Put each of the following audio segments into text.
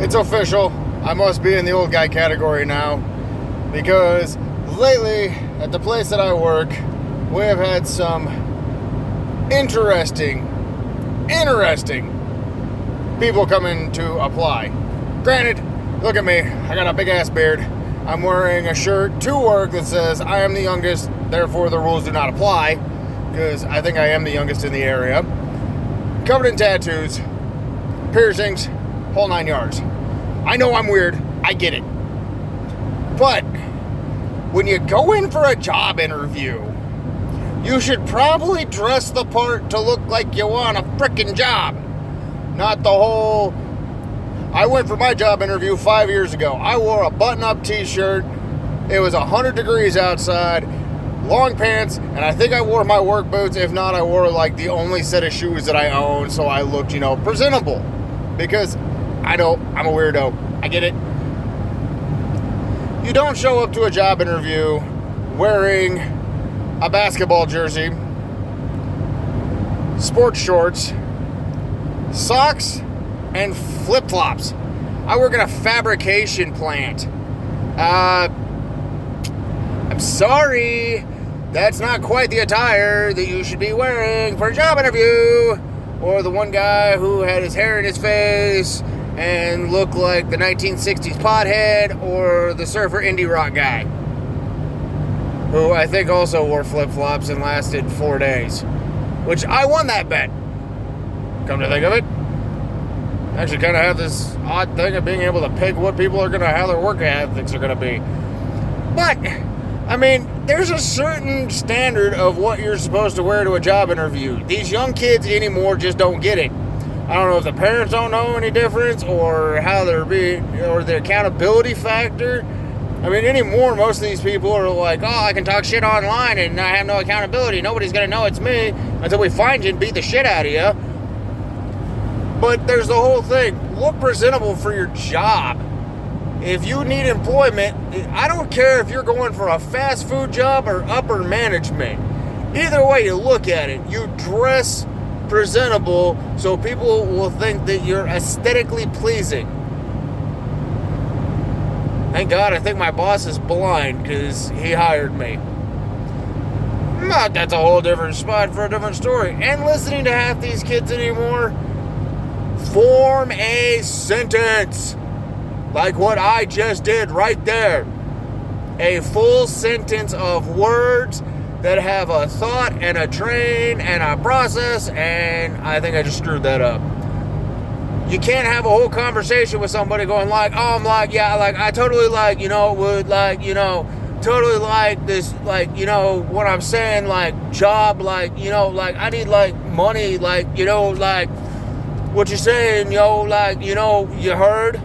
It's official. I must be in the old guy category now, because lately at the place that I work, we have had some interesting people coming to apply. Granted, look at me, I got a big ass beard. I'm wearing a shirt to work that says I am the youngest, therefore the rules do not apply, because I think I am the youngest in the area. Covered in tattoos, piercings, whole 9 yards. I know I'm weird, I get it. But when you go in for a job interview, you should probably dress the part to look like you want a frickin' job. Not the whole... I went for my job interview 5 years ago. I wore a button-up t-shirt. It was 100 degrees outside, long pants, and I think I wore my work boots. If not, I wore like the only set of shoes that I own, so I looked, presentable. Because I know I'm a weirdo. I get it. You don't show up to a job interview wearing a basketball jersey, sports shorts, socks, and flip-flops. I work in a fabrication plant. I'm sorry, that's not quite the attire that you should be wearing for a job interview. Or the one guy who had his hair in his face and looked like the 1960s pothead, or the surfer indie rock guy, who I think also wore flip-flops and lasted 4 days. Which I won that bet. Come to think of it, I actually kind of have this odd thing of being able to pick what people are going to, how their work ethics are going to be. But, I mean, there's a certain standard of what you're supposed to wear to a job interview. These young kids anymore just don't get it. I don't know if the parents don't know any difference, or how they're being, or the accountability factor. I mean, anymore, most of these people are like, oh, I can talk shit online and I have no accountability. Nobody's going to know it's me until we find you and beat the shit out of you. But there's the whole thing. Look presentable for your job. If you need employment, I don't care if you're going for a fast food job or upper management. Either way you look at it, you dress presentable so people will think that you're aesthetically pleasing. Thank God, I think my boss is blind because he hired me. But that's a whole different spot for a different story. And listening to half these kids anymore, form a sentence like what I just did right there. A full sentence of words that have a thought and a train and a process, and I think I just screwed that up. You can't have a whole conversation with somebody going like, oh, I'm like, yeah, like, I totally like, would like, totally like this, like, what I'm saying, like, job, like, like, I need, like, money, like, like, what you're saying, like, you heard?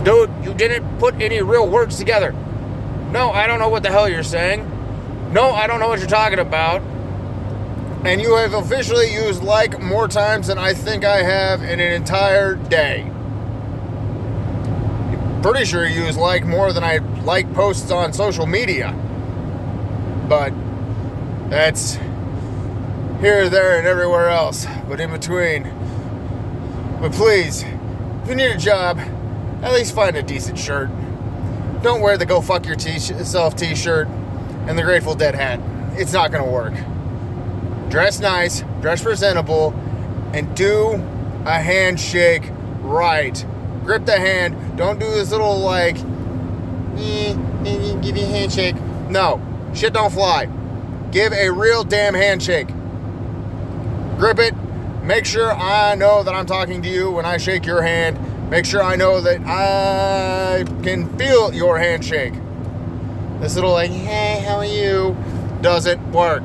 Dude, you didn't put any real words together. No, I don't know what the hell you're saying. No, I don't know what you're talking about. And you have officially used like more times than I think I have in an entire day. Pretty sure you use like more than I like posts on social media. But that's here, there, and everywhere else. But in between. But please, if you need a job, at least find a decent shirt. Don't wear the go fuck yourself t-shirt and the Grateful Dead hat. It's not going to work. Dress nice, dress presentable, and do a handshake right. Grip the hand. Don't do this little like, give you a handshake. No, shit don't fly. Give a real damn handshake. Grip it. Make sure I know that I'm talking to you when I shake your hand. Make sure I know that I can feel your handshake. This little like, hey, how are you? Doesn't work.